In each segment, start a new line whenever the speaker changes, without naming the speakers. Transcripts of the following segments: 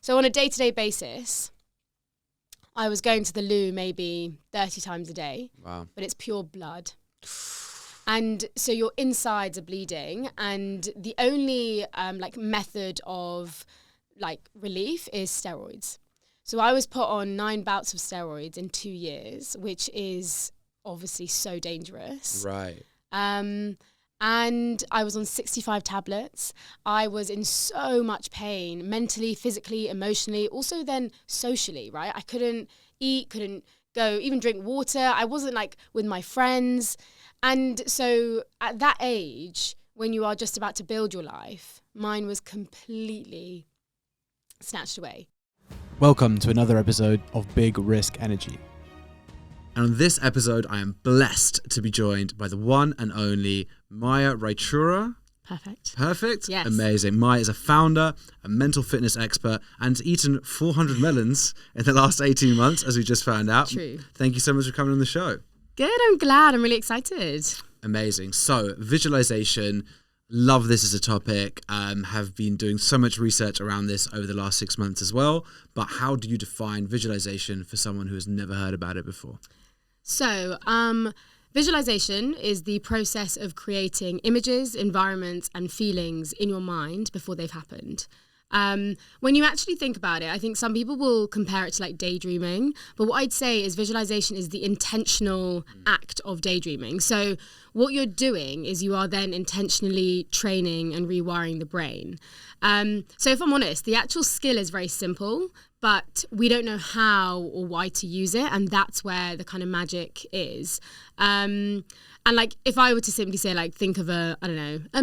So on a day-to-day basis, I was going to the loo maybe 30 times a day.
Wow.
But it's pure blood. And so your insides are bleeding, and the only method of relief is steroids. So I was put on 9 bouts of steroids in 2 years, which is obviously so dangerous.
Right.
And I was on 65 tablets. I was in so much pain, mentally, physically, emotionally, also then socially, right? I couldn't eat, couldn't go, even drink water. I wasn't with my friends. And so at that age, when you are just about to build your life, mine was completely snatched away.
Welcome to another episode of Big Risk Energy.
And on this episode, I am blessed to be joined by the one and only Maya Raichoora. Perfect?
Yes.
Amazing. Maya is a founder, a mental fitness expert, and has eaten 400 melons in the last 18 months, as we just found out.
True.
Thank you so much for coming on the show.
Good, I'm glad. I'm really excited.
Amazing. So, visualization, love this as a topic, have been doing so much research around this over the last 6 months as well. But how do you define visualization for someone who has never heard about it before?
So, visualization is the process of creating images, environments, and feelings in your mind before they've happened. When you actually think about it, I think some people will compare it to daydreaming, but what I'd say is visualization is the intentional act of daydreaming. So what you're doing is you are then intentionally training and rewiring the brain. So if I'm honest, the actual skill is very simple, but we don't know how or why to use it, and that's where the kind of magic is. And if I were to simply say think of a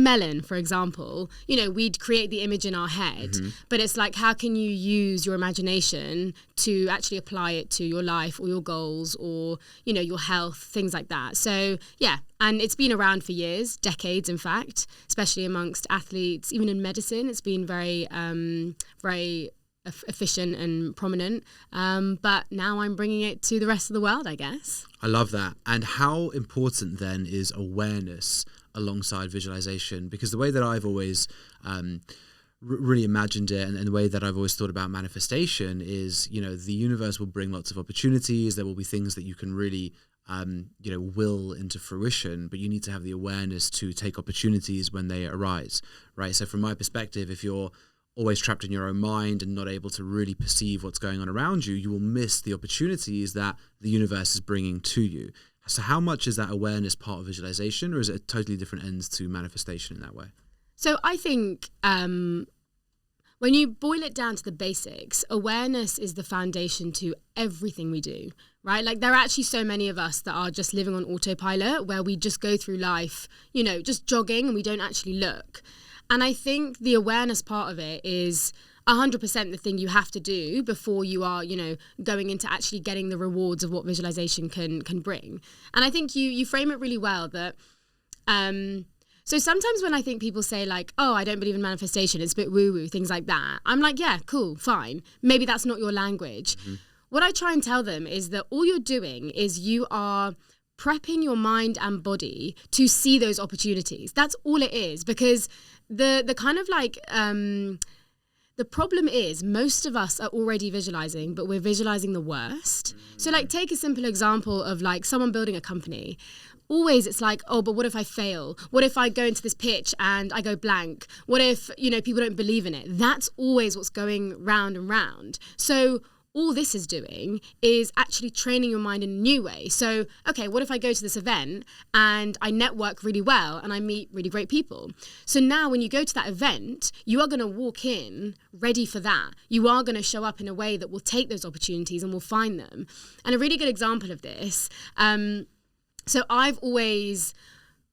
melon, for example, we'd create the image in our head, but it's how can you use your imagination to actually apply it to your life or your goals or, your health, things like that. So yeah, and it's been around for years, decades, in fact, especially amongst athletes, even in medicine, it's been very efficient and prominent, but now I'm bringing it to the rest of the world, I guess.
I love that. And how important then is awareness alongside visualization? Because the way that I've always really imagined it, and the way that I've always thought about manifestation is, the universe will bring lots of opportunities. There will be things that you can really will into fruition, but you need to have the awareness to take opportunities when they arise, right? So from my perspective, if you're always trapped in your own mind and not able to really perceive what's going on around you, you will miss the opportunities that the universe is bringing to you. So how much is that awareness part of visualization, or is it a totally different ends to manifestation in that way?
So I think when you boil it down to the basics, awareness is the foundation to everything we do, right? There are actually so many of us that are just living on autopilot, where we just go through life, just jogging, and we don't actually look. And I think the awareness part of it is 100% the thing you have to do before you are, going into actually getting the rewards of what visualization can bring. And I think you frame it really well that, so sometimes when I think people say oh, I don't believe in manifestation, it's a bit woo-woo, things like that. I'm yeah, cool, fine. Maybe that's not your language. Mm-hmm. What I try and tell them is that all you're doing is you are prepping your mind and body to see those opportunities. That's all it is, because the kind of the problem is most of us are already visualizing, but we're visualizing the worst. So take a simple example of someone building a company. Always it's oh, but what if I fail? What if I go into this pitch and I go blank? What if, people don't believe in it? That's always what's going round and round. So all this is doing is actually training your mind in a new way. So, okay, what if I go to this event and I network really well and I meet really great people? So now when you go to that event, you are going to walk in ready for that. You are going to show up in a way that will take those opportunities and will find them. And a really good example of this, so I've always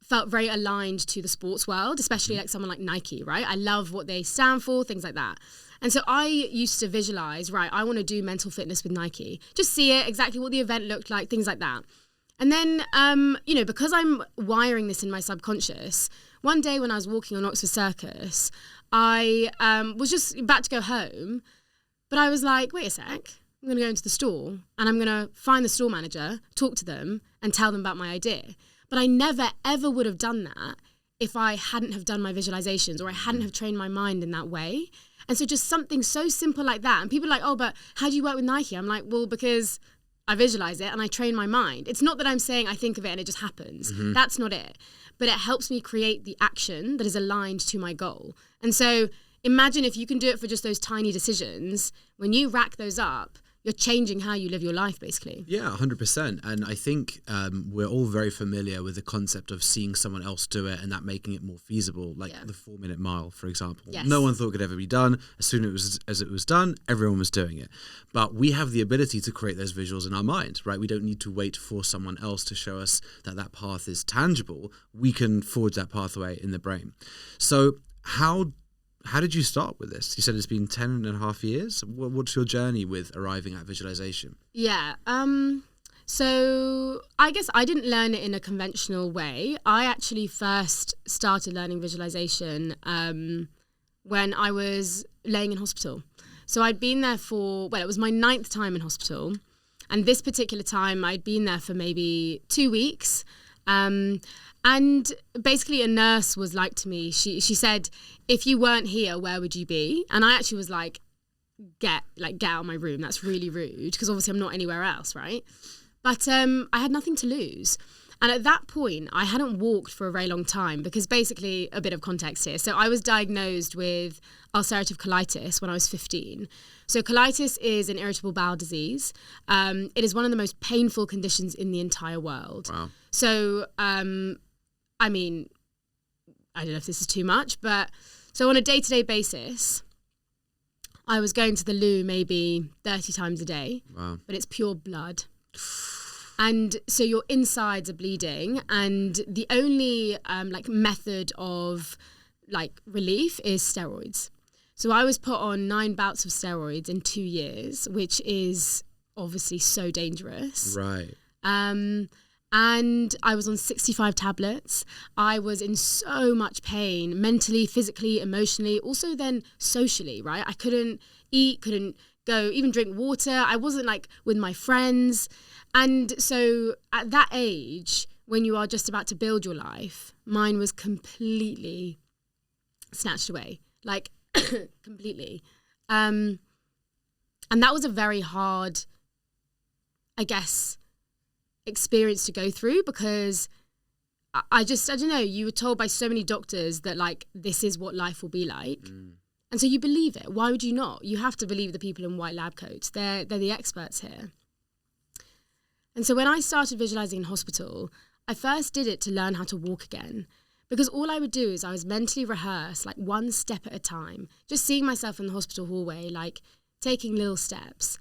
felt very aligned to the sports world, especially someone like Nike, right? I love what they stand for, things like that. And so I used to visualize, right, I want to do mental fitness with Nike. Just see it, exactly what the event looked like, things like that. And then, because I'm wiring this in my subconscious, one day when I was walking on Oxford Circus, I was just about to go home, but I was wait a sec, I'm going to go into the store and I'm going to find the store manager, talk to them and tell them about my idea. But I never, ever would have done that if I hadn't have done my visualizations or I hadn't have trained my mind in that way. And so just something so simple like that. And people are like, oh, but how do you work with Nike? I'm like, well, because I visualize it and I train my mind. It's not that I'm saying I think of it and it just happens. That's not it. But it helps me create the action that is aligned to my goal. And so imagine if you can do it for just those tiny decisions. When you rack those up, you're changing how you live your life, basically.
Yeah, 100%. And I think we're all very familiar with the concept of seeing someone else do it and that making it more feasible, like the 4-minute mile, for example.
Yes.
No one thought it could ever be done. As soon as it was done, everyone was doing it. But we have the ability to create those visuals in our mind, right? We don't need to wait for someone else to show us that that path is tangible. We can forge that pathway in the brain. So how did you start with this? You said it's been 10.5 years. What's your journey with arriving at visualization?
Yeah. So I guess I didn't learn it in a conventional way. I actually first started learning visualization when I was laying in hospital. So I'd been there it was my 9th time in hospital. And this particular time I'd been there for maybe 2 weeks. And basically a nurse was like to me, she said, if you weren't here, where would you be? And I actually was like, get out of my room. That's really rude because obviously I'm not anywhere else, right? But I had nothing to lose. And at that point, I hadn't walked for a very long time because basically, a bit of context here. So I was diagnosed with ulcerative colitis when I was 15. So colitis is an irritable bowel disease. It is one of the most painful conditions in the entire world.
Wow.
So, I mean, I don't know if this is too much, but so on a day-to-day basis, I was going to the loo maybe 30 times a day.
Wow.
But it's pure blood. And so your insides are bleeding, and the only method of relief is steroids. So I was put on 9 bouts of steroids in 2 years, which is obviously so dangerous.
Right.
And I was on 65 tablets. I was in so much pain, mentally, physically, emotionally, also then socially, right? I couldn't eat, couldn't go, even drink water. I wasn't with my friends. And so at that age, when you are just about to build your life, mine was completely snatched away, completely. And that was a very hard, I guess, experience to go through because I don't know, you were told by so many doctors that this is what life will be like. And so you believe it. Why would you not? You have to believe the people in white lab coats. They're the experts here. And so when I started visualizing in hospital, I first did it to learn how to walk again. Because all I would do is I was mentally rehearse, one step at a time, just seeing myself in the hospital hallway, taking little steps.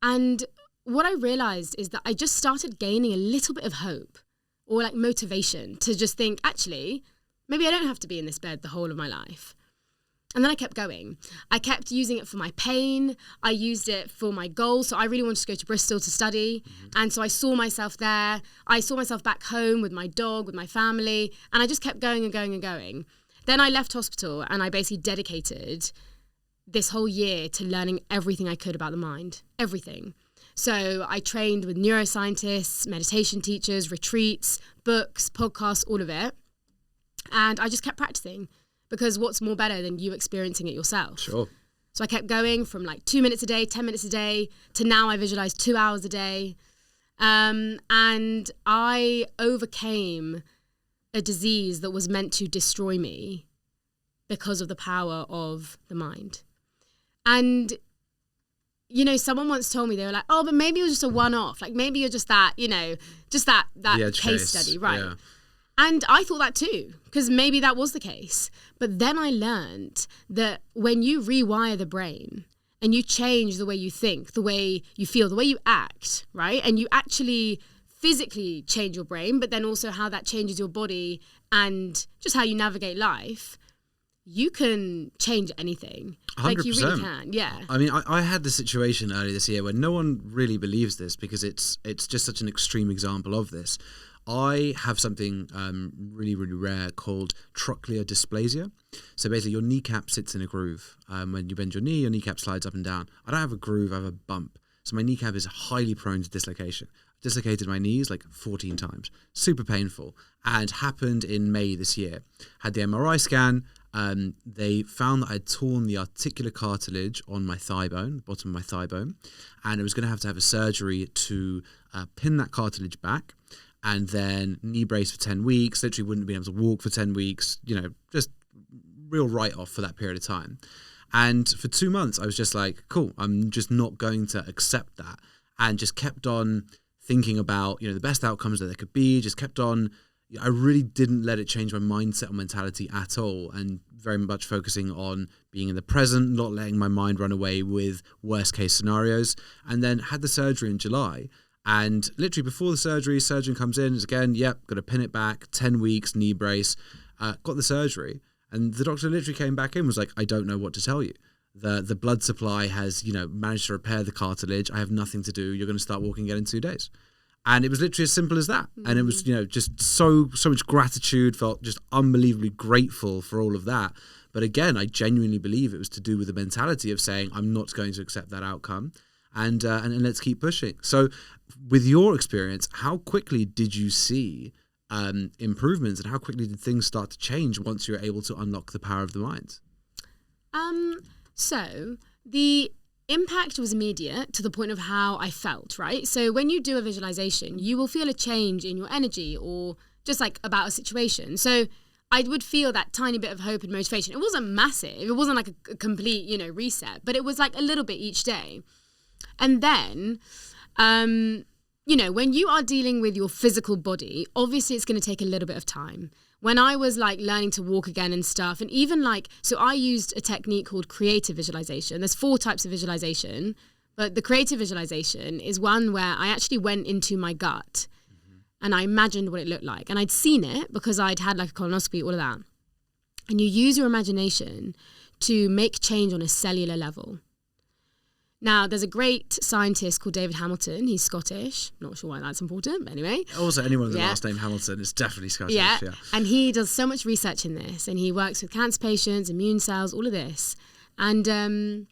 And what I realized is that I just started gaining a little bit of hope or motivation to just think, actually, maybe I don't have to be in this bed the whole of my life. And then I kept going. I kept using it for my pain. I used it for my goals. So I really wanted to go to Bristol to study. And so I saw myself there. I saw myself back home with my dog, with my family. And I just kept going and going and going. Then I left hospital and I basically dedicated this whole year to learning everything I could about the mind. Everything. So I trained with neuroscientists, meditation teachers, retreats, books, podcasts, all of it. And I just kept practicing. Because what's more better than you experiencing it yourself?
Sure.
So I kept going from 2 minutes a day, 10 minutes a day, to now I visualize 2 hours a day. And I overcame a disease that was meant to destroy me because of the power of the mind. And, someone once told me, they were like, oh, but maybe it was just a one-off. Maybe you're just that, that case study, right? Yeah. And I thought that too, because maybe that was the case. But then I learned that when you rewire the brain and you change the way you think, the way you feel, the way you act, right? And you actually physically change your brain, but then also how that changes your body and just how you navigate life, you can change anything.
100%.
You really can, yeah.
I mean, I had the situation earlier this year where no one really believes this because it's just such an extreme example of this. I have something really, really rare called trochlear dysplasia. So basically your kneecap sits in a groove. When you bend your knee, your kneecap slides up and down. I don't have a groove, I have a bump. So my kneecap is highly prone to dislocation. I've dislocated my knees 14 times. Super painful. And happened in May this year. Had the MRI scan, they found that I had torn the articular cartilage on my thigh bone, the bottom of my thigh bone, and I was going to have a surgery to pin that cartilage back, and then knee brace for 10 weeks, literally wouldn't be able to walk for 10 weeks, just real write-off for that period of time. And for 2 months, I was just like, cool, I'm just not going to accept that, and just kept on thinking about, the best outcomes that there could be, just kept on. I really didn't let it change my mindset or mentality at all, and very much focusing on being in the present, not letting my mind run away with worst case scenarios. And then had the surgery in July, and literally before the surgery, surgeon comes in, is again, got to pin it back, 10 weeks, knee brace, got the surgery. And the doctor literally came back in, was like, I don't know what to tell you. The blood supply has, managed to repair the cartilage. I have nothing to do. You're going to start walking again in 2 days. And it was literally as simple as that. And it was, just so much gratitude, felt just unbelievably grateful for all of that. But again, I genuinely believe it was to do with the mentality of saying, I'm not going to accept that outcome, and let's keep pushing. So with your experience, how quickly did you see improvements, and how quickly did things start to change once you were able to unlock the power of the mind?
So the impact was immediate to the point of how I felt, right? So when you do a visualization, you will feel a change in your energy or just like about a situation. So I would feel that tiny bit of hope and motivation. It wasn't massive. It wasn't like a complete, reset, but it was like a little bit each day. And then, when you are dealing with your physical body, obviously it's going to take a little bit of time. When I was like learning to walk again and stuff, and even so I used a technique called creative visualization. There's 4 types of visualization, but the creative visualization is one where I actually went into my gut and I imagined what it looked like. And I'd seen it because I'd had like a colonoscopy, all of that. And you use your imagination to make change on a cellular level. Now, there's a great scientist called David Hamilton. He's Scottish. Not sure why that's important, but anyway.
Also, anyone with the last name Hamilton is definitely Scottish. Yeah,
and he does so much research in this. And he works with cancer patients, immune cells, all of this. And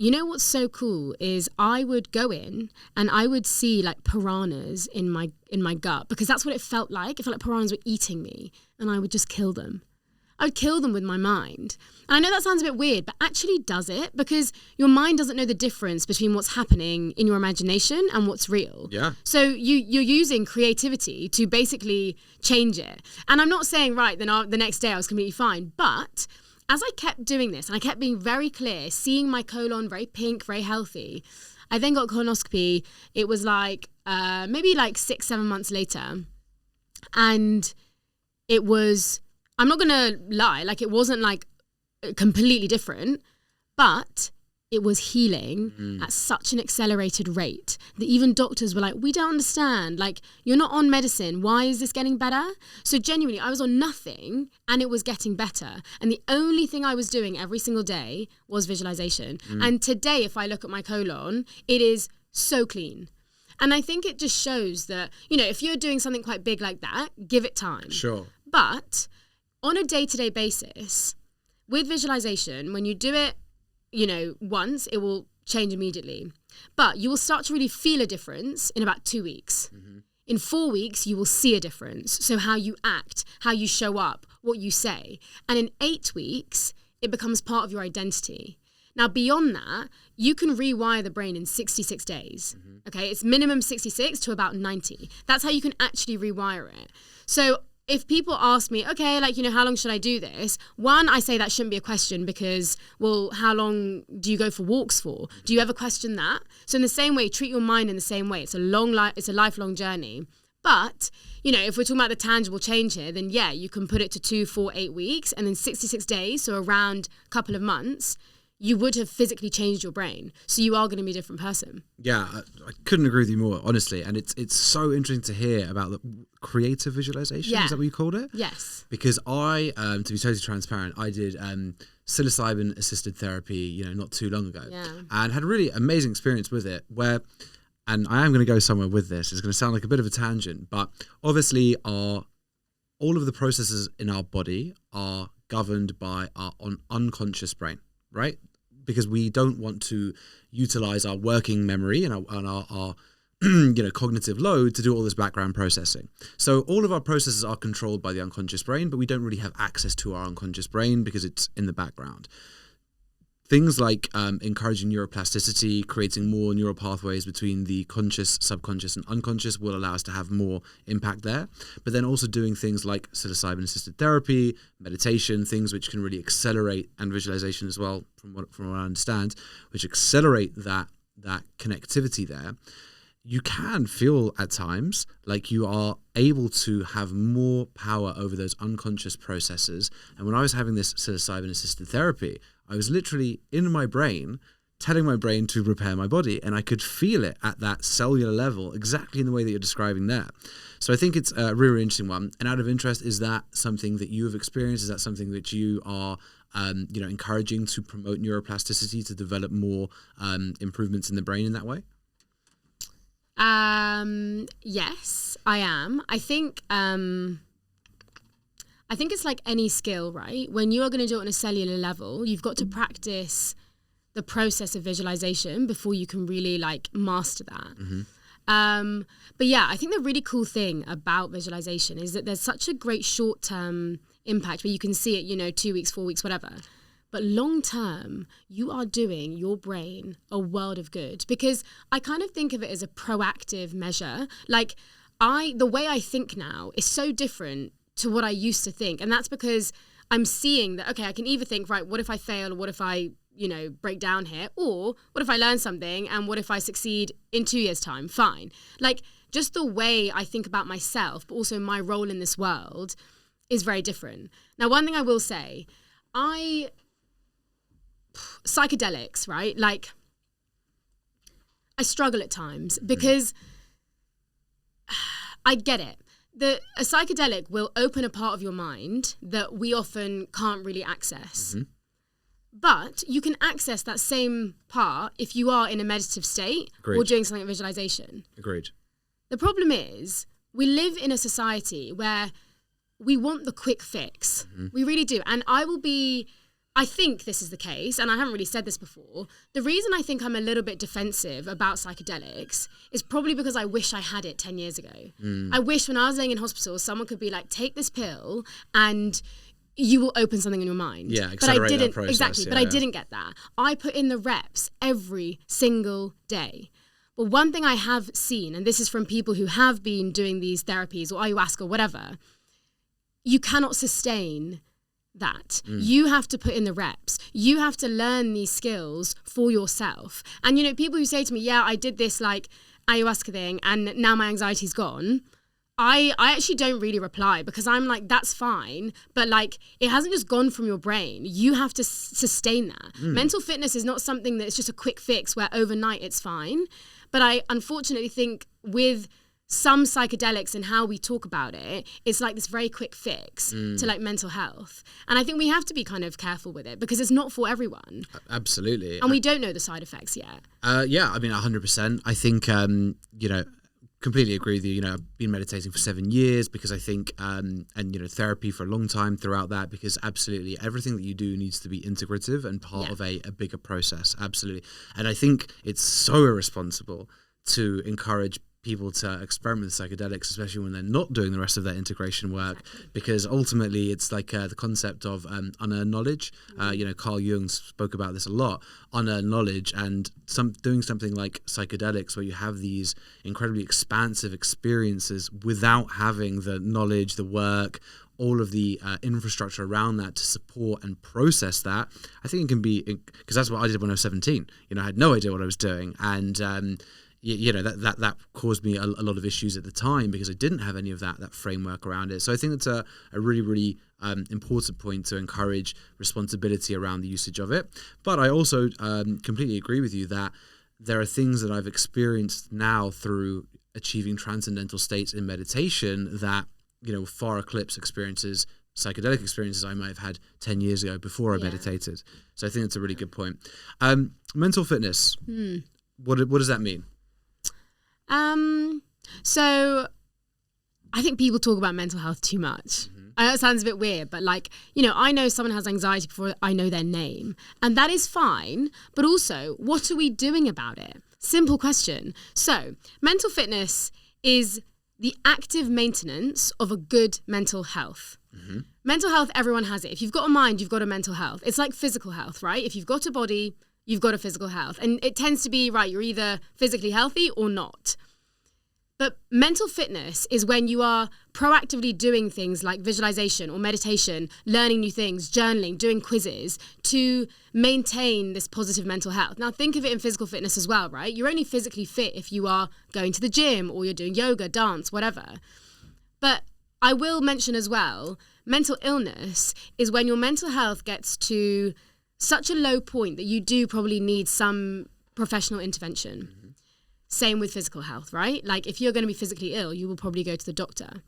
what's so cool is I would go in and I would see like piranhas in my gut, because that's what it felt like. It felt like piranhas were eating me, and I would just kill them. I would kill them with my mind. And I know that sounds a bit weird, but actually does it, because your mind doesn't know the difference between what's happening in your imagination and what's real.
Yeah.
So you're using creativity to basically change it. And I'm not saying, right, then the next day I was completely fine. But as I kept doing this and I kept being very clear, seeing my colon very pink, very healthy, I then got a colonoscopy. It was like maybe like 6-7 months later. And it was, I'm not going to lie, like it wasn't like completely different, but it was healing at such an accelerated rate that even doctors were like, we don't understand. Like, you're not on medicine. Why is this getting better? So genuinely, I was on nothing and it was getting better. And the only thing I was doing every single day was visualization. And today, if I look at my colon, it is so clean. And I think it just shows that, if you're doing something quite big like that, give it time.
Sure.
But on a day-to-day basis, with visualization, when you do it, once, it will change immediately. But you will start to really feel a difference in about 2 weeks. In 4 weeks, you will see a difference. So how you act, how you show up, what you say. And in 8 weeks, it becomes part of your identity. Now, beyond that, you can rewire the brain in 66 days. Okay, it's minimum 66 to about 90. That's how you can actually rewire it. So if people ask me, okay, how long should I do this? One, I say that shouldn't be a question because, well, how long do you go for walks for? Do you ever question that? So in the same way, treat your mind in the same way. It's a lifelong journey. But, if we're talking about the tangible change here, then yeah, you can put it to 2, 4, 8 weeks, and then 66 days, so around a couple of months, you would have physically changed your brain. So you are going to be a different person. Yeah,
I couldn't agree with you more, honestly. And it's so interesting to hear about the creative visualization. Yeah. Is that what you called it?
Yes.
Because I, to be totally transparent, I did psilocybin assisted therapy, not too long ago.
Yeah.
And had a really amazing experience with it where, and I am going to go somewhere with this, it's going to sound like a bit of a tangent, but obviously all of the processes in our body are governed by our unconscious brain, right? Because we don't want to utilize our working memory and our cognitive load to do all this background processing. So all of our processes are controlled by the unconscious brain, but we don't really have access to our unconscious brain because it's in the background. Things like encouraging neuroplasticity, creating more neural pathways between the conscious, subconscious, and unconscious will allow us to have more impact there. But then also doing things like psilocybin-assisted therapy, meditation, things which can really accelerate, and visualization as well, from what I understand, which accelerate that connectivity there. You can feel at times like you are able to have more power over those unconscious processes. And when I was having this psilocybin-assisted therapy, I was literally in my brain telling my brain to repair my body, and I could feel it at that cellular level exactly in the way that you're describing there. So I think it's a really, really interesting one. And out of interest, is that something that you have experienced? Is that something that you are encouraging to promote neuroplasticity, to develop more improvements in the brain in that way?
Yes, I am. I think it's like any skill, right? When you are going to do it on a cellular level, you've got to practice the process of visualization before you can really like master that. Mm-hmm. But yeah, I think the really cool thing about visualization is that there's such a great short-term impact where you can see it, 2 weeks, 4 weeks, whatever. But long term, you are doing your brain a world of good, because I kind of think of it as a proactive measure. Like the way I think now is so different to what I used to think. And that's because I'm seeing that, okay, I can either think, right, what if I fail, or what if I, break down here? Or what if I learn something, and what if I succeed in 2 years' time? Fine. Like just the way I think about myself, but also my role in this world is very different. Now, one thing I will say, psychedelics, right? Like I struggle at times because I get it. A psychedelic will open a part of your mind that we often can't really access. Mm-hmm. But you can access that same part if you are in a meditative state. Agreed. Or doing something like visualization.
Agreed.
The problem is we live in a society where we want the quick fix. Mm-hmm. We really do. And I think this is the case, and I haven't really said this before. The reason I think I'm a little bit defensive about psychedelics is probably because I wish I had it 10 years ago. I wish when I was laying in hospital, someone could be like, take this pill and you will open something in your mind.
Yeah, accelerate that process.
Exactly, but I didn't get that. I put in the reps every single day. But one thing I have seen, and this is from people who have been doing these therapies or ayahuasca or whatever, you cannot sustain that. You have to put in the reps. You have to learn these skills for yourself. And people who say to me, yeah, I did this like ayahuasca thing and now my anxiety's gone, I actually don't really reply, because I'm like, that's fine, but like it hasn't just gone from your brain. You have to sustain that. Mental fitness is not something that's just a quick fix where overnight it's fine. But I unfortunately think with some psychedelics and how we talk about it, it's like this very quick fix to like mental health. And I think we have to be kind of careful with it because it's not for everyone.
Absolutely.
And we don't know the side effects yet.
Yeah, I mean, 100%. I think, completely agree with you. I've been meditating for 7 years because I think, and therapy for a long time throughout that, because absolutely everything that you do needs to be integrative and part of a bigger process. Absolutely. And I think it's so irresponsible to encourage people to experiment with psychedelics, especially when they're not doing the rest of their integration work, because ultimately it's like the concept of unearned knowledge. Carl Jung spoke about this a lot, unearned knowledge, and doing something like psychedelics where you have these incredibly expansive experiences without having the knowledge, the work, all of the infrastructure around that to support and process that. I think it can be, because that's what I did when I was 17. I had no idea what I was doing, and that caused me a lot of issues at the time because I didn't have any of that framework around it. So I think that's a really, really important point to encourage responsibility around the usage of it. But I also completely agree with you that there are things that I've experienced now through achieving transcendental states in meditation that, far eclipse psychedelic experiences I might have had 10 years ago before I meditated. So I think that's a really good point. Mental fitness, what does that mean?
So I think people talk about mental health too much. I know it sounds a bit weird, but I know someone has anxiety before I know their name, and that is fine. But also, what are we doing about it? Simple question. So, mental fitness is the active maintenance of a good mental health. Mm-hmm. Mental health, everyone has it. If you've got a mind, you've got a mental health. It's like physical health, right? If you've got a body, you've got a physical health. And it tends to be, right, you're either physically healthy or not. But mental fitness is when you are proactively doing things like visualization or meditation, learning new things, journaling, doing quizzes to maintain this positive mental health. Now, think of it in physical fitness as well, right? You're only physically fit if you are going to the gym or you're doing yoga, dance, whatever. But I will mention as well, mental illness is when your mental health gets to such a low point that you do probably need some professional intervention. Same with physical health, right? Like if you're going to be physically ill, you will probably go to the doctor.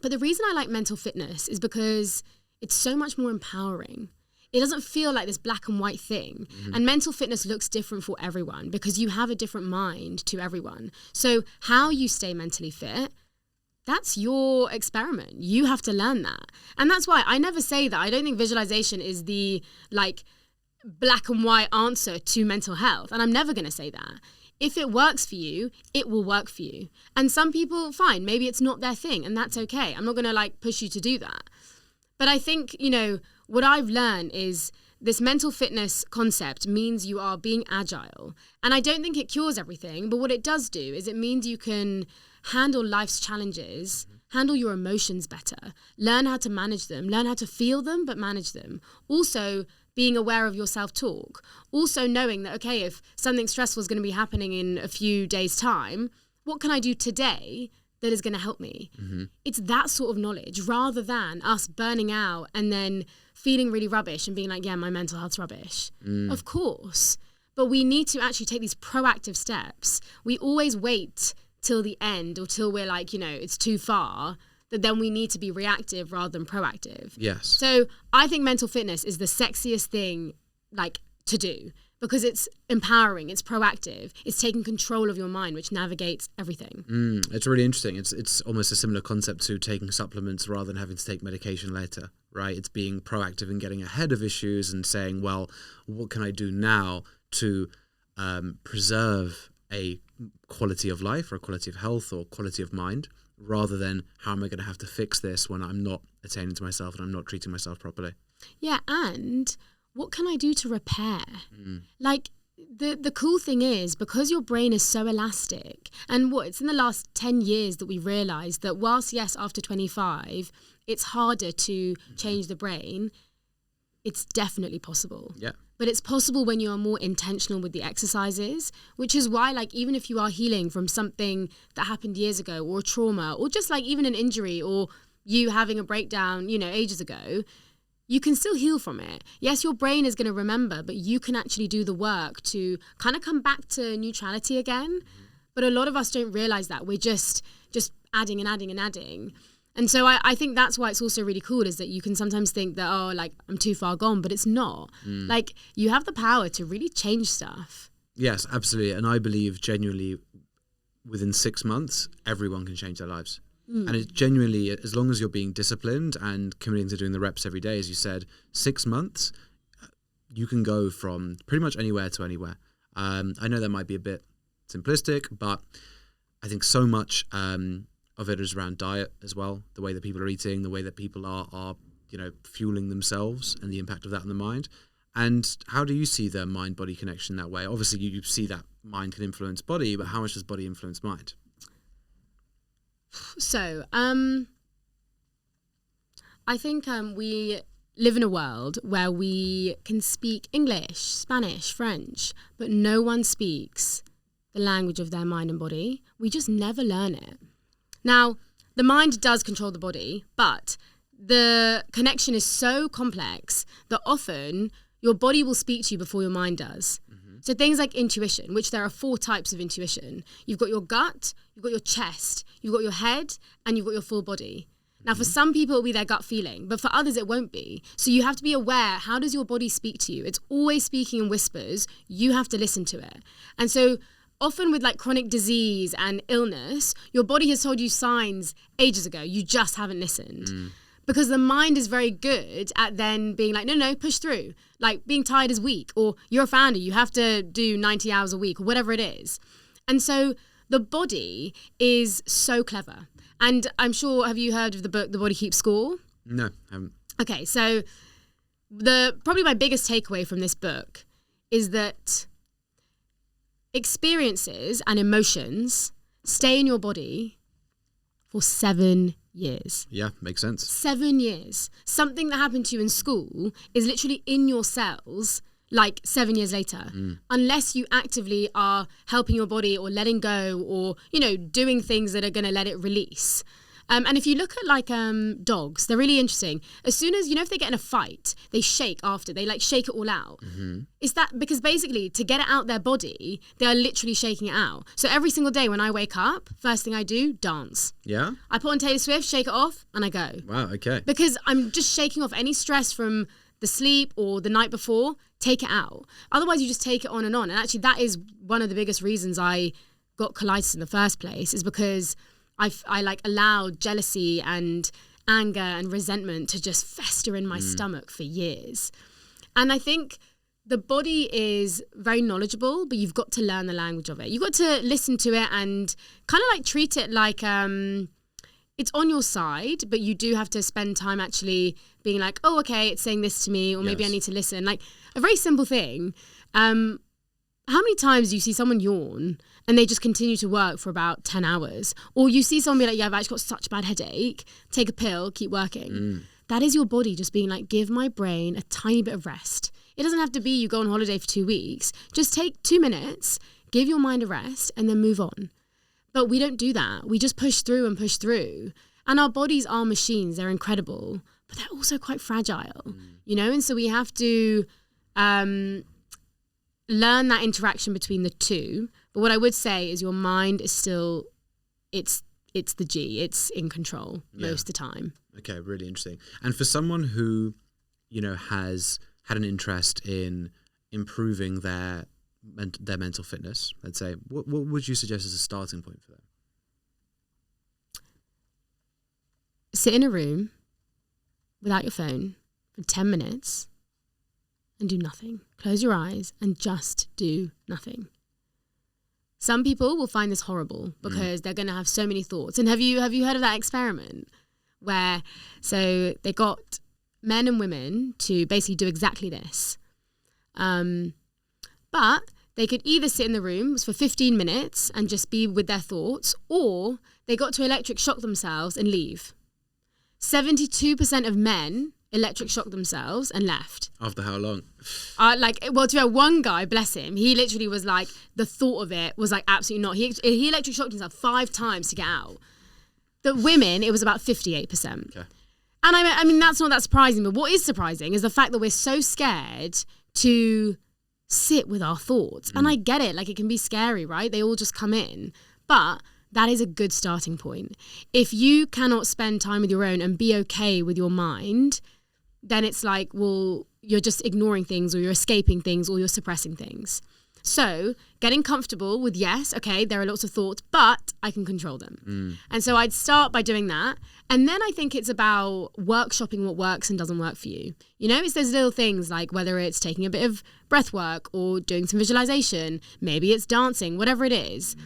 But the reason I like mental fitness is because it's so much more empowering. It doesn't feel like this black and white thing. Mm-hmm. And mental fitness looks different for everyone because you have a different mind to everyone. So how you stay mentally fit, that's your experiment. You have to learn that. And that's why I never say that. I don't think visualization is the like black and white answer to mental health. And I'm never going to say that. If it works for you, it will work for you. And some people, fine, maybe it's not their thing, and that's okay. I'm not going to like push you to do that. But I think, you know, what I've learned is this mental fitness concept means you are being agile. And I don't think it cures everything, but what it does do is it means you can handle life's challenges, handle your emotions better, learn how to manage them, learn how to feel them, but manage them. Also, being aware of your self-talk. Also knowing that, okay, if something stressful is going to be happening in a few days' time, what can I do today that is going to help me? Mm-hmm. It's that sort of knowledge rather than us burning out and then feeling really rubbish and being like, yeah, my mental health's rubbish. Of course. But we need to actually take these proactive steps. We always wait till the end or till we're like, you know, it's too far, that then we need to be reactive rather than proactive.
Yes.
So I think mental fitness is the sexiest thing like to do because it's empowering, it's proactive, it's taking control of your mind, which navigates everything.
It's really interesting. It's almost a similar concept to taking supplements rather than having to take medication later, right? It's being proactive and getting ahead of issues and saying, well, what can I do now to preserve a quality of life or a quality of health or quality of mind, rather than how am I going to have to fix this when I'm not attending to myself and I'm not treating myself properly.
Yeah, and what can I do to repair? Like, the cool thing is, because your brain is so elastic, and it's in the last 10 years that we realised that whilst, yes, after 25, it's harder to change the brain, it's definitely possible.
Yeah.
But it's possible when you are more intentional with the exercises, which is why, like, even if you are healing from something that happened years ago or a trauma or just like even an injury or you having a breakdown, you know, ages ago, you can still heal from it. Yes, your brain is going to remember, but you can actually do the work to kind of come back to neutrality again. But a lot of us don't realize that. We're just adding and adding and adding. And so I think that's why it's also really cool is that you can sometimes think that, oh, like I'm too far gone, but it's not. Like you have the power to really change stuff.
Yes, absolutely. And I believe genuinely within 6 months, everyone can change their lives. And it's genuinely, as long as you're being disciplined and committing to doing the reps every day, as you said, 6 months, you can go from pretty much anywhere to anywhere. I know that might be a bit simplistic, but I think so much of it is around diet as well, the way that people are eating, the way that people are you know, fueling themselves and the impact of that on the mind. And how do you see the mind-body connection that way? Obviously, you see that mind can influence body, but how much does body influence mind?
So, I think we live in a world where we can speak English, Spanish, French, but no one speaks the language of their mind and body. We just never learn it. Now, the mind does control the body, but the connection is so complex that often your body will speak to you before your mind does. So things like intuition, which there are 4 types of intuition. You've got your gut, you've got your chest, you've got your head, and you've got your full body. Now, for some people, it'll be their gut feeling, but for others, it won't be. So you have to be aware, how does your body speak to you? It's always speaking in whispers. You have to listen to it. And so often with like chronic disease and illness, your body has told you signs ages ago. You just haven't listened. because the mind is very good at then being like, no, push through. Like being tired is weak, or you're a founder, you have to do 90 hours a week or whatever it is. And so the body is so clever. And I'm sure, have you heard of the book, The Body Keeps Score?
No, I haven't.
Okay, so probably my biggest takeaway from this book is that experiences and emotions stay in your body for 7 years.
Yeah, makes sense.
7 years. Something that happened to you in school is literally in your cells like 7 years later, unless you actively are helping your body or letting go or, doing things that are going to let it release. And if you look at like dogs, they're really interesting. As soon as, if they get in a fight, they shake after. They like shake it all out. It's that because basically to get it out their body, they are literally shaking it out. So every single day when I wake up, first thing I do, dance.
Yeah?
I put on Taylor Swift, shake it off, and I go.
Wow, okay.
Because I'm just shaking off any stress from the sleep or the night before, take it out. Otherwise, you just take it on. And actually, that is one of the biggest reasons I got colitis in the first place, is because I like allowed jealousy and anger and resentment to just fester in my stomach for years. And I think the body is very knowledgeable, but you've got to learn the language of it. You've got to listen to it and kind of like treat it like it's on your side, but you do have to spend time actually being like, oh, okay, it's saying this to me, or maybe I need to listen. Like a very simple thing. How many times do you see someone yawn and they just continue to work for about 10 hours? Or you see someone be like, yeah, I've actually got such a bad headache, take a pill, keep working. That is your body just being like, give my brain a tiny bit of rest. It doesn't have to be you go on holiday for 2 weeks. Just take 2 minutes, give your mind a rest, and then move on. But we don't do that. We just push through and push through. And our bodies are machines. They're incredible, but they're also quite fragile, And so we have to learn that interaction between the two. But what I would say is your mind is still, it's the G. It's in control most of the time.
Okay, really interesting. And for someone who, has had an interest in improving their mental fitness, let's say, what would you suggest as a starting point for them?
Sit in a room without your phone for 10 minutes and do nothing. Close your eyes and just do nothing. Some people will find this horrible because they're going to have so many thoughts. And have you heard of that experiment where, so they got men and women to basically do exactly this. But they could either sit in the rooms for 15 minutes and just be with their thoughts, or they got to electric shock themselves and leave. 72% of men electric shocked themselves and left.
After how long?
One guy, bless him, he literally was like, the thought of it was like, absolutely not. He electric shocked himself 5 times to get out. The women, it was about 58%. Okay. And I mean, that's not that surprising, but what is surprising is the fact that we're so scared to sit with our thoughts. And I get it, like it can be scary, right? They all just come in. But that is a good starting point. If you cannot spend time with your own and be okay with your mind, then it's like, well, you're just ignoring things, or you're escaping things, or you're suppressing things. So getting comfortable with, yes, okay, there are lots of thoughts, but I can control them. And so I'd start by doing that. And then I think it's about workshopping what works and doesn't work for you. It's those little things like whether it's taking a bit of breath work or doing some visualization, maybe it's dancing, whatever it is.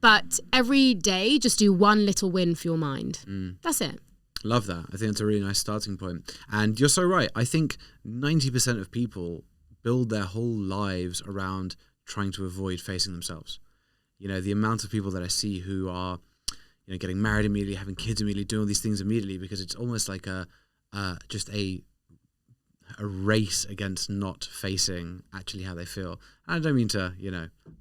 But every day, just do one little win for your mind. That's it.
Love that. I think that's a really nice starting point. And you're so right. I think 90% of people build their whole lives around trying to avoid facing themselves. The amount of people that I see who are, getting married immediately, having kids immediately, doing all these things immediately, because it's almost like just a race against not facing actually how they feel. And I don't mean to,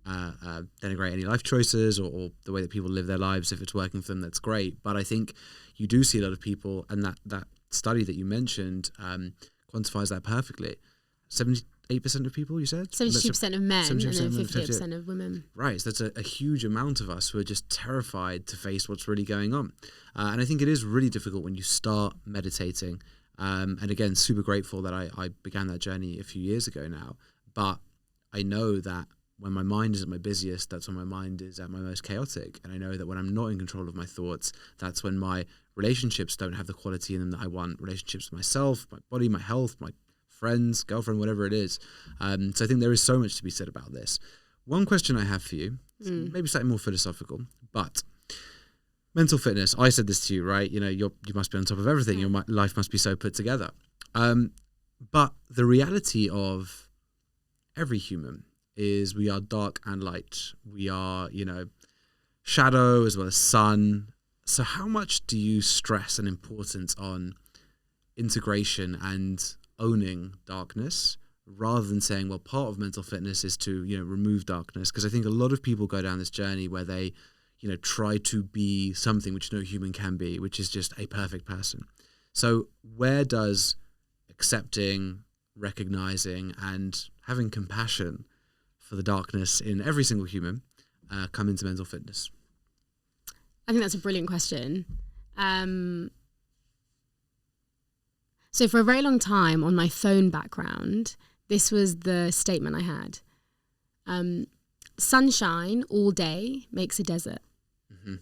denigrate any life choices or the way that people live their lives. If it's working for them, that's great. But I think you do see a lot of people, and that study that you mentioned quantifies that perfectly. 78% of people, you said?
72% of men and then 58% of women.
Right, so that's a huge amount of us who are just terrified to face what's really going on. And I think it is really difficult when you start meditating. And again, super grateful that I began that journey a few years ago now. But I know that when my mind is at my busiest, that's when my mind is at my most chaotic. And I know that when I'm not in control of my thoughts, that's when my relationships don't have the quality in them that I want. Relationships with myself, my body, my health, my friends, girlfriend, whatever it is. So I think there is so much to be said about this. One question I have for you, maybe slightly more philosophical, but mental fitness. I said this to you, right? You know, you must be on top of everything. Your life must be so put together. But the reality of every human is we are dark and light. We are, you know, shadow as well as sun. So how much do you stress an importance on integration and owning darkness rather than saying, well, part of mental fitness is to, you know, remove darkness? Because I think a lot of people go down this journey where they, you know, try to be something which no human can be, which is just a perfect person. So where does accepting, recognizing, and having compassion for the darkness in every single human come into mental fitness?
I think that's a brilliant question. So for a very long time on my phone background, this was the statement I had. Sunshine all day makes a desert. Mm-hmm.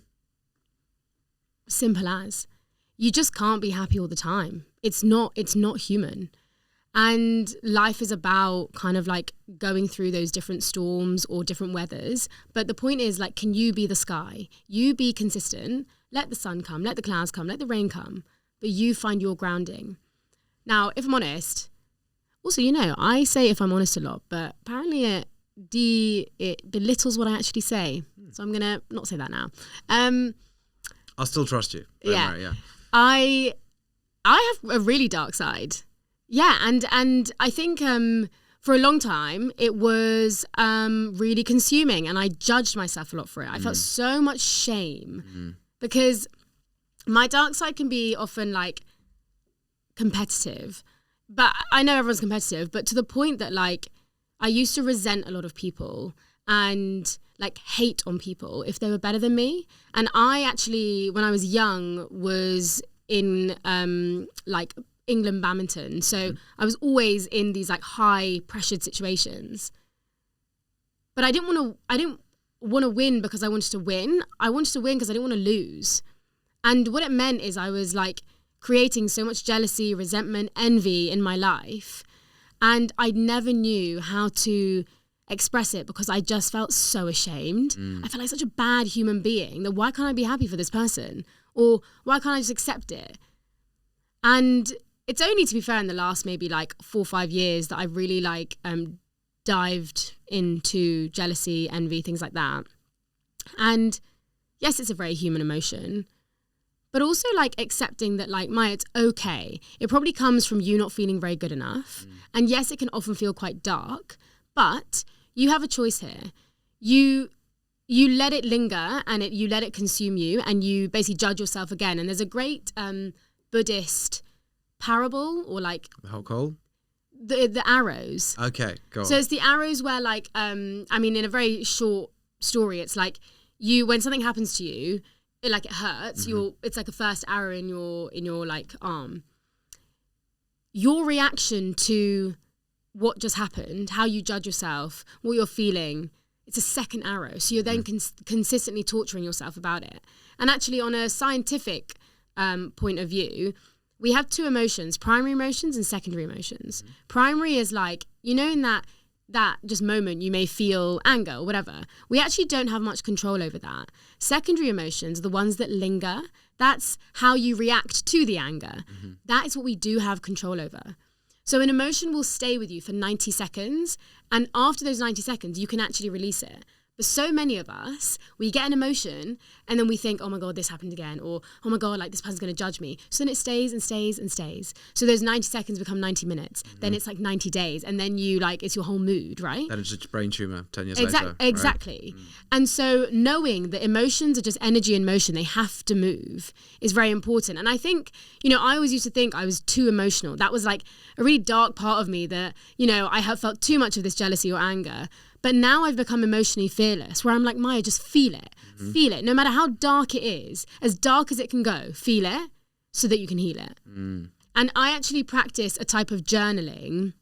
Simple as. You just can't be happy all the time. It's not human. And life is about kind of like going through those different storms or different weathers. But the point is, like, can you be the sky? You be consistent. Let the sun come, let the clouds come, let the rain come. But you find your grounding. Now, if I'm honest, also, you know, I say if I'm honest a lot, but apparently it belittles what I actually say. So I'm going to not say that now.
I'll still trust you.
Yeah.
Right, yeah.
I have a really dark side. Yeah, and I think for a long time it was really consuming, and I judged myself a lot for it. I felt so much shame because my dark side can be often like competitive, but I know everyone's competitive, but to the point that like I used to resent a lot of people and like hate on people if they were better than me. And I actually, when I was young, was in like England badminton. So I was always in these like high pressured situations. But I didn't want to win because I wanted to win. I wanted to win because I didn't want to lose. And what it meant is I was like creating so much jealousy, resentment, envy in my life. And I never knew how to express it because I just felt so ashamed. I felt like such a bad human being that why can't I be happy for this person? Or why can't I just accept it? And it's only, to be fair, in the last maybe like 4 or 5 years that I've really like dived into jealousy, envy, things like that. And yes, it's a very human emotion, but also like accepting that like, Maya, it's okay. It probably comes from you not feeling very good enough. And yes, it can often feel quite dark, but you have a choice here. You let it linger and you let it consume you, and you basically judge yourself again. And there's a great Buddhist parable, or like
the whole coal?
The arrows.
Okay, go on.
So it's the arrows where like I mean, in a very short story, it's like when something happens to you, it hurts, it's like a first arrow in your like arm. Your reaction to what just happened, how you judge yourself, what you're feeling, it's a second arrow. So you're then consistently torturing yourself about it. And actually, on a scientific point of view, we have 2 emotions, primary emotions and secondary emotions. Primary is like, you know, in that just moment you may feel anger or whatever. We actually don't have much control over that. Secondary emotions are the ones that linger. That's how you react to the anger. That is what we do have control over. So an emotion will stay with you for 90 seconds. And after those 90 seconds, you can actually release it. But so many of us, we get an emotion and then we think, oh my God, this happened again. Or, oh my God, like this person's going to judge me. So then it stays and stays and stays. So those 90 seconds become 90 minutes. Then it's like 90 days. And then you like, it's your whole mood, right?
Then it's just a brain tumor 10 years later.
Exactly.
Right?
And so knowing that emotions are just energy in motion, they have to move, is very important. And I think, you know, I always used to think I was too emotional. That was like a really dark part of me that, you know, I have felt too much of this jealousy or anger. But now I've become emotionally fearless, where I'm like, Maya, just feel it. Feel it. No matter how dark it is, as dark as it can go, feel it so that you can heal it. And I actually practice a type of journaling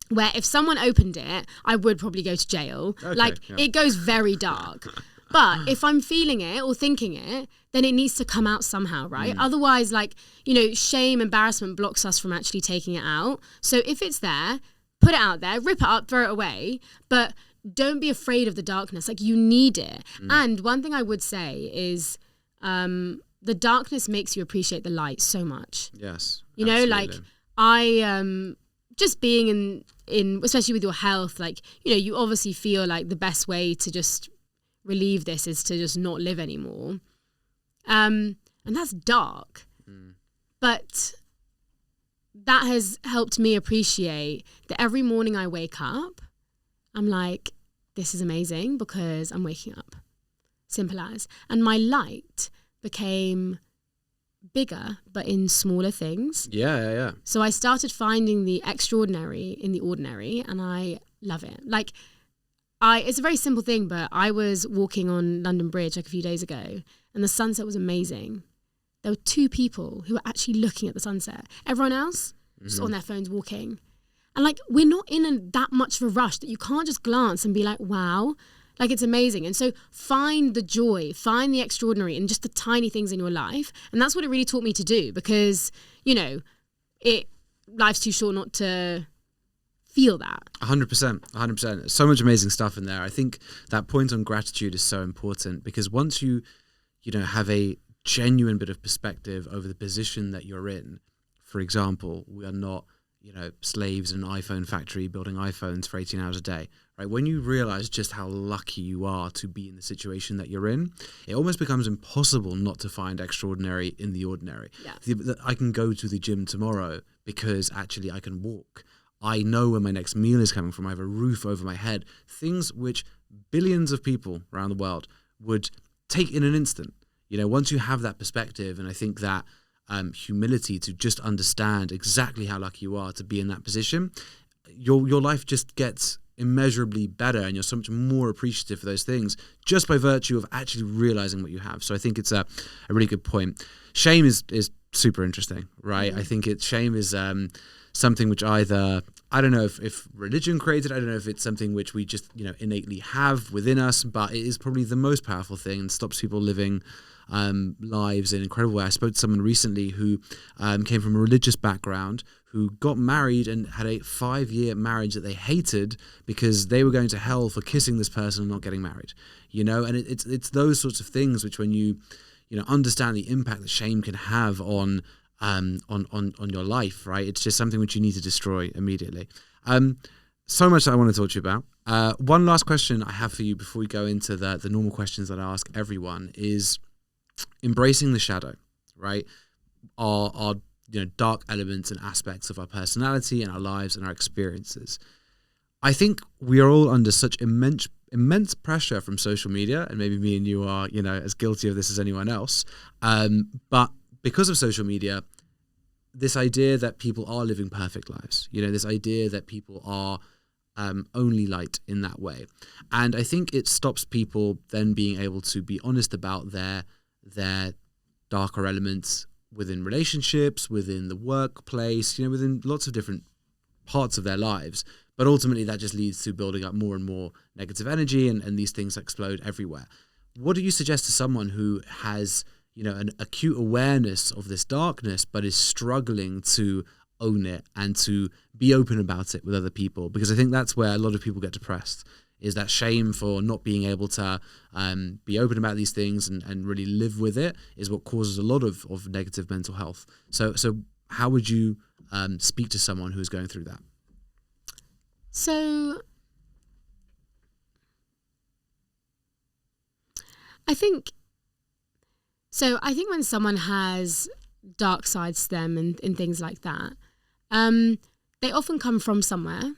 where if someone opened it, I would probably go to jail. It goes very dark. But if I'm feeling it or thinking it, then it needs to come out somehow, right? Otherwise, shame, embarrassment blocks us from actually taking it out. So if it's there, put it out there, rip it up, throw it away. But don't be afraid of the darkness. Like, you need it. And one thing I would say is the darkness makes you appreciate the light so much.
Yes.
You know, like I just being in especially with your health, like, you know, you obviously feel like the best way to just relieve this is to just not live anymore. And that's dark. But that has helped me appreciate that every morning I wake up, I'm like, this is amazing because I'm waking up. Simple as. And my light became bigger, but in smaller things.
Yeah.
So I started finding the extraordinary in the ordinary, and I love it. Like, it's a very simple thing, but I was walking on London Bridge like a few days ago, and the sunset was amazing. There were 2 people who were actually looking at the sunset. Everyone else just on their phones walking. And like, we're not in that much of a rush that you can't just glance and be like, wow, like, it's amazing. And so find the joy, find the extraordinary in just the tiny things in your life. And that's what it really taught me to do, because, you know, life's too short not to feel that. 100%.
So much amazing stuff in there. I think that point on gratitude is so important, because once you have a genuine bit of perspective over the position that you're in. For example, we are not, slaves in an iPhone factory building iPhones for 18 hours a day, right? When you realize just how lucky you are to be in the situation that you're in, it almost becomes impossible not to find extraordinary in the ordinary.
Yeah.
I can go to the gym tomorrow because actually I can walk. I know where my next meal is coming from. I have a roof over my head. Things which billions of people around the world would take in an instant. Once you have that perspective, and I think that humility to just understand exactly how lucky you are to be in that position, your life just gets immeasurably better, and you're so much more appreciative for those things just by virtue of actually realizing what you have. So I think it's a really good point. Shame is super interesting, right? I think shame is something which either, I don't know if religion created, I don't know if it's something which we just innately have within us, but it is probably the most powerful thing and stops people living lives in an incredible way. I spoke to someone recently who came from a religious background, who got married and had a 5-year marriage that they hated because they were going to hell for kissing this person and not getting married. And it's those sorts of things which, when you understand the impact that shame can have on your life, right? It's just something which you need to destroy immediately. So much that I want to talk to you about. One last question I have for you before we go into the normal questions that I ask everyone is embracing the shadow, right? Our dark elements and aspects of our personality and our lives and our experiences. I think we are all under such immense pressure from social media, and maybe me and you are, as guilty of this as anyone else. But because of social media, this idea that people are living perfect lives, this idea that people are only light in that way. And I think it stops people then being able to be honest about their darker elements within relationships, within the workplace, within lots of different parts of their lives. But ultimately that just leads to building up more and more negative energy, and these things explode everywhere. What do you suggest to someone who has an acute awareness of this darkness, but is struggling to own it and to be open about it with other people? Because I think that's where a lot of people get depressed, is that shame for not being able to be open about these things and really live with it is what causes a lot of negative mental health. So how would you speak to someone who's going through that?
So I think when someone has dark sides to them and things like that, they often come from somewhere.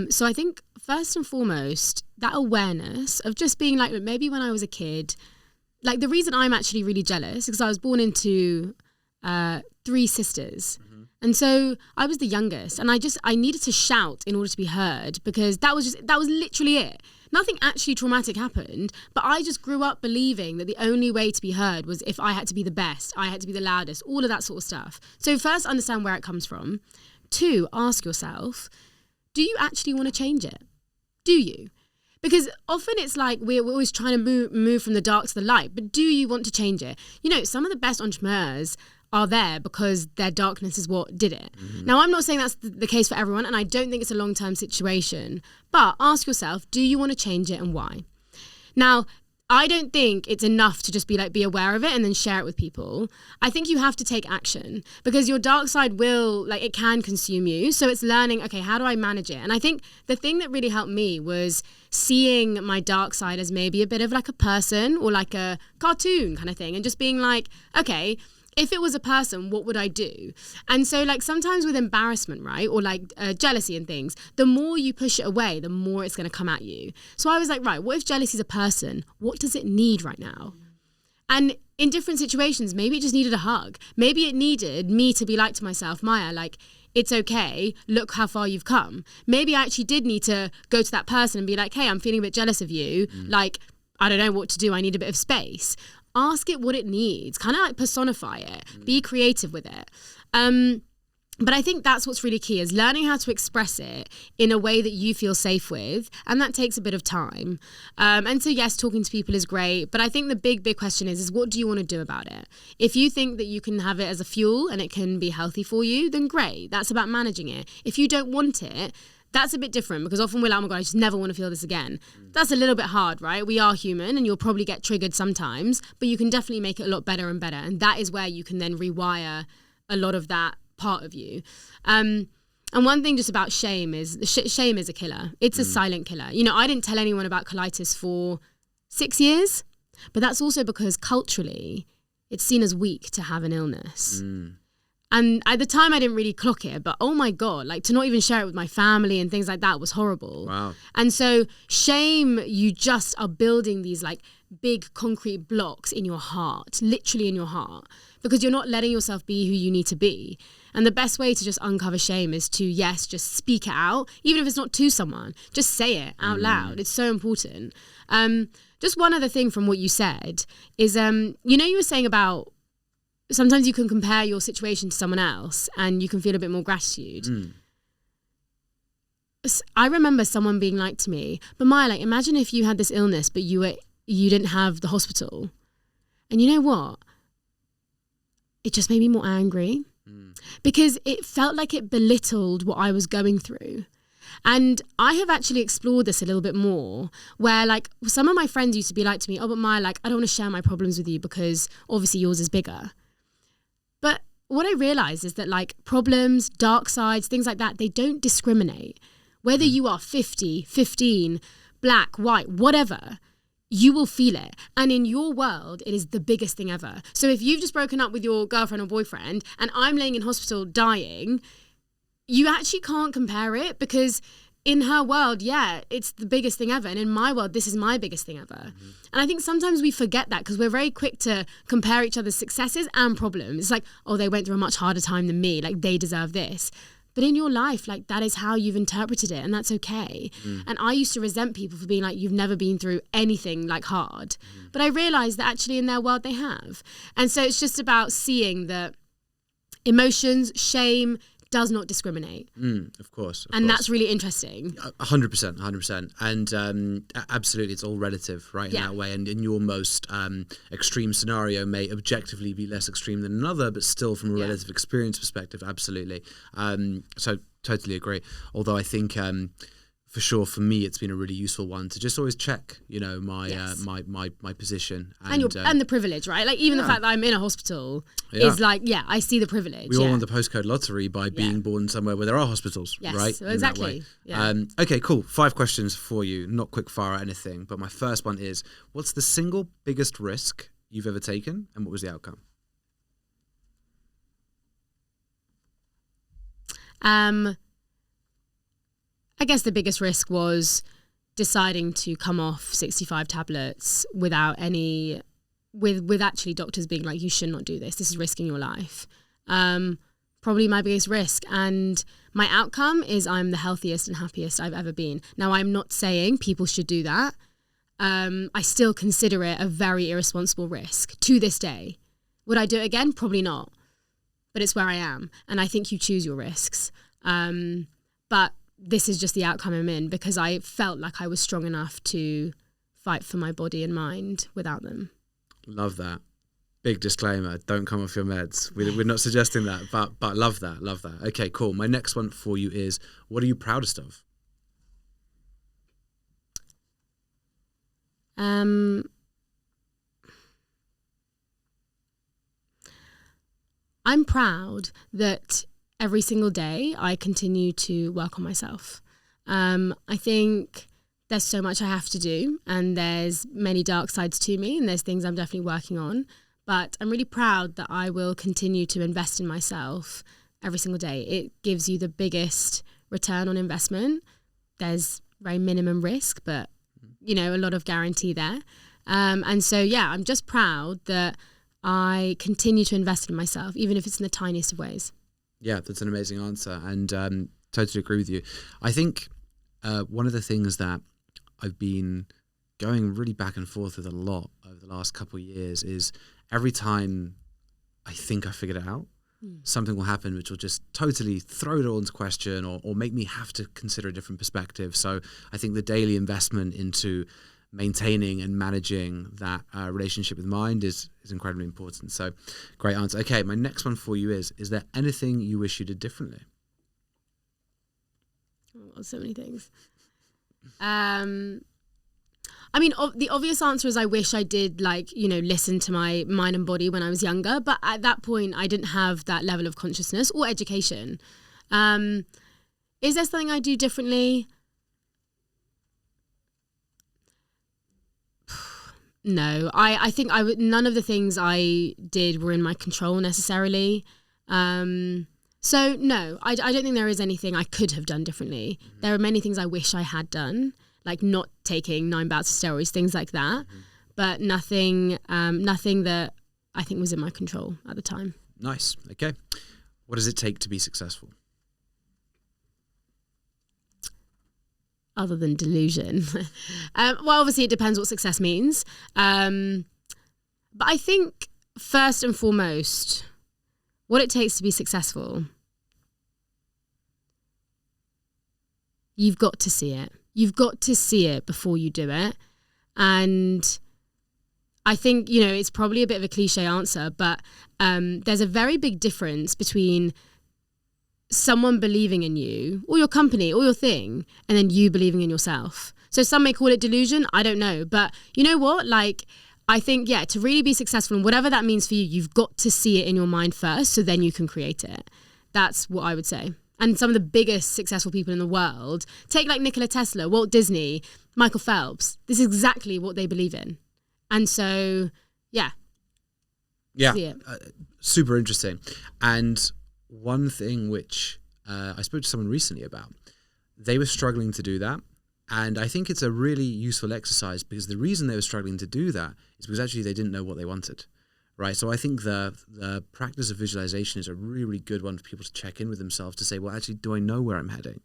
So I think first and foremost, that awareness of just being like, maybe when I was a kid, like the reason I'm actually really jealous is because I was born into 3 sisters. Mm-hmm. And so I was the youngest, and I needed to shout in order to be heard, because that was literally it. Nothing actually traumatic happened, but I just grew up believing that the only way to be heard was if I had to be the best, I had to be the loudest, all of that sort of stuff. So first, understand where it comes from. 2, ask yourself, do you actually want to change it? Do you? Because often it's like we're always trying to move from the dark to the light, but do you want to change it? You know, some of the best entrepreneurs are there because their darkness is what did it. Mm-hmm. Now, I'm not saying that's the case for everyone, and I don't think it's a long-term situation, but ask yourself, do you want to change it and why? Now, I don't think it's enough to just be aware of it and then share it with people. I think you have to take action because your dark side it can consume you. So it's learning, okay, how do I manage it? And I think the thing that really helped me was seeing my dark side as maybe a bit of like a person or like a cartoon kind of thing, and just being like, okay, if it was a person, what would I do? And so like sometimes with embarrassment, right, or like jealousy and things, the more you push it away, the more it's going to come at you. So I was like, right, what if jealousy is a person? What does it need right now? And in different situations, maybe it just needed a hug. Maybe it needed me to be like to myself, Maya, like, it's okay, look how far you've come. Maybe I actually did need to go to that person and be like, hey, I'm feeling a bit jealous of you. Like, I don't know what to do. I need a bit of space. Ask it what it needs, kind of like personify it, be creative with it. But I think that's what's really key, is learning how to express it in a way that you feel safe with. And that takes a bit of time. And so, yes, talking to people is great. But I think the big question is what do you want to do about it? If you think that you can have it as a fuel and it can be healthy for you, then great. That's about managing it. If you don't want it, that's a bit different, because often we're like, oh my God, I just never want to feel this again. That's a little bit hard, right? We are human and you'll probably get triggered sometimes, but you can definitely make it a lot better and better. And that is where you can then rewire a lot of that part of you. And one thing just about shame is shame is a killer. It's a silent killer. You know, I didn't tell anyone about colitis for 6 years, but that's also because culturally it's seen as weak to have an illness. And at the time I didn't really clock it, but oh my God, like to not even share it with my family and things like that was horrible.
Wow.
And so shame, you just are building these like big concrete blocks in your heart, literally in your heart, because you're not letting yourself be who you need to be. And the best way to just uncover shame is to, yes, just speak it out, even if it's not to someone, just say it out loud. It's so important. Just one other thing from what you said is, you know, you were saying about sometimes you can compare your situation to someone else and you can feel a bit more gratitude. I remember someone being like to me, but Maya, like, imagine if you had this illness, but you didn't have the hospital. And you know what? It just made me more angry because it felt like it belittled what I was going through. And I have actually explored this a little bit more, where like some of my friends used to be like to me, oh, but Maya, like, I don't want to share my problems with you because obviously yours is bigger. But what I realized is that like problems, dark sides, things like that, they don't discriminate. Whether you are 50, 15, black, white, whatever, you will feel it. And in your world, it is the biggest thing ever. So if you've just broken up with your girlfriend or boyfriend and I'm laying in hospital dying, you actually can't compare it, because in her world, yeah, it's the biggest thing ever. And in my world, this is my biggest thing ever. And I think sometimes we forget that because we're very quick to compare each other's successes and problems. It's like, oh, they went through a much harder time than me. Like, they deserve this. But in your life, like, that is how you've interpreted it, and that's okay. And I used to resent people for being like, you've never been through anything like hard. But I realized that actually in their world they have. And so it's just about seeing that emotions, shame, does not discriminate.
Of course.
And that's really interesting.
100%. And absolutely, it's all relative, right, in that way. And in your most extreme scenario may objectively be less extreme than another, but still from a relative experience perspective, absolutely. So totally agree. Although I think for sure, for me, it's been a really useful one to just always check, you know, my my position and
the privilege, right? Like even the fact that I'm in a hospital is like, I see the privilege.
We all won the postcode lottery by being born somewhere where there are hospitals, right?
So exactly.
Okay, cool. 5 questions for you, not quick fire or anything, but my first one is: what's the single biggest risk you've ever taken, and what was the outcome?
I guess the biggest risk was deciding to come off 65 tablets without any, with actually doctors being like, you should not do this. This is risking your life. Probably my biggest risk. And my outcome is I'm the healthiest and happiest I've ever been. Now, I'm not saying people should do that. I still consider it a very irresponsible risk to this day. Would I do it again? Probably not. But it's where I am. And I think you choose your risks. But this is just the outcome I'm in, because I felt like I was strong enough to fight for my body and mind without them.
Love that. Big disclaimer, don't come off your meds. We're not suggesting that, but love that. Okay, cool. My next one for you is, what are you proudest of?
I'm proud that every single day I continue to work on myself. I think there's so much I have to do, and there's many dark sides to me, and there's things I'm definitely working on. But I'm really proud that I will continue to invest in myself every single day. It gives you the biggest return on investment. There's very minimum risk, but a lot of guarantee there. And so, I'm just proud that I continue to invest in myself, even if it's in the tiniest of ways. Yeah,
that's an amazing answer, and totally agree with you. I think one of the things that I've been going really back and forth with a lot over the last couple of years is every time I think I figured it out, something will happen which will just totally throw it all into question or make me have to consider a different perspective. So I think the daily investment into maintaining and managing that relationship with mind is incredibly important. So great answer. Okay, my next one for you is there anything you wish you did differently?
Oh, so many things. The obvious answer is I wish I did listen to my mind and body when I was younger, but at that point I didn't have that level of consciousness or education. Is there something I do differently? No, I think none of the things I did were in my control necessarily. So no, I don't think there is anything I could have done differently. There are many things I wish I had done, like not taking 9 bouts of steroids, things like that, but nothing that I think was in my control at the time.
Nice. Okay. What does it take to be successful?
Other than delusion. Well, obviously it depends what success means. But I think first and foremost, what it takes to be successful, you've got to see it. You've got to see it before you do it. And I think, it's probably a bit of a cliche answer, but there's a very big difference between someone believing in you or your company or your thing and then you believing in yourself. So some may call it delusion. I don't know. But you know what? I think, to really be successful and whatever that means for you, you've got to see it in your mind first so then you can create it. That's what I would say. And some of the biggest successful people in the world, take like Nikola Tesla, Walt Disney, Michael Phelps. This is exactly what they believe in. And so, see it.
Super interesting. And one thing which I spoke to someone recently about, they were struggling to do that. And I think it's a really useful exercise because the reason they were struggling to do that is because actually they didn't know what they wanted. Right. So I think the practice of visualization is a really, really good one for people to check in with themselves to say, well, actually, do I know where I'm heading?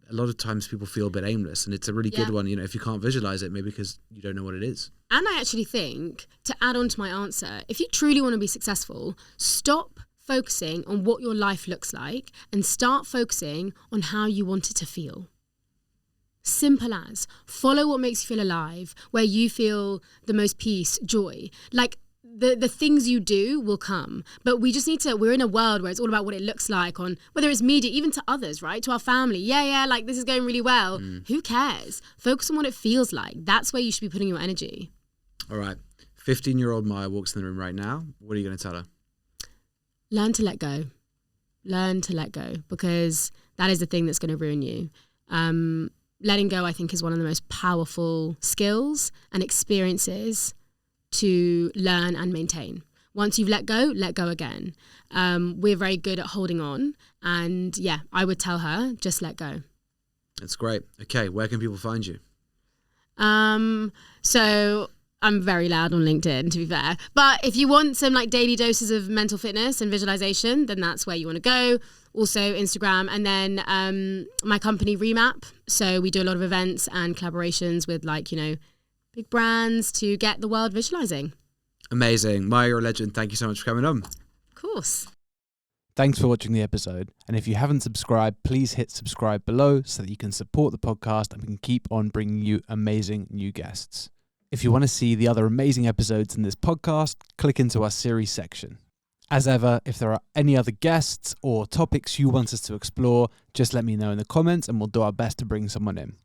A lot of times people feel a bit aimless, and it's a really good one, if you can't visualize it, maybe because you don't know what it is.
And I actually think, to add on to my answer, if you truly want to be successful, stop focusing on what your life looks like and start focusing on how you want it to feel. Simple as. Follow what makes you feel alive, where you feel the most peace, joy. The things you do will come, but we just need to, we're in a world where it's all about what it looks like on, whether it's media, even to others, right? To our family. This is going really well. Who cares? Focus on what it feels like. That's where you should be putting your energy.
All right. 15-year-old Maya walks in the room right now. What are you going to tell her?
Learn to let go. Learn to let go, because that is the thing that's going to ruin you. Letting go, I think, is one of the most powerful skills and experiences to learn and maintain. Once you've let go again. We're very good at holding on. And I would tell her, just let go.
That's great. Okay, where can people find you?
So I'm very loud on LinkedIn, to be fair. But if you want some daily doses of mental fitness and visualization, then that's where you want to go. Also Instagram, and then my company Remap. So we do a lot of events and collaborations with big brands to get the world visualizing.
Amazing. Maya, you're a legend. Thank you so much for coming on.
Of course.
Thanks for watching the episode. And if you haven't subscribed, please hit subscribe below so that you can support the podcast and we can keep on bringing you amazing new guests. If you want to see the other amazing episodes in this podcast, click into our series section. As ever, if there are any other guests or topics you want us to explore, just let me know in the comments and we'll do our best to bring someone in.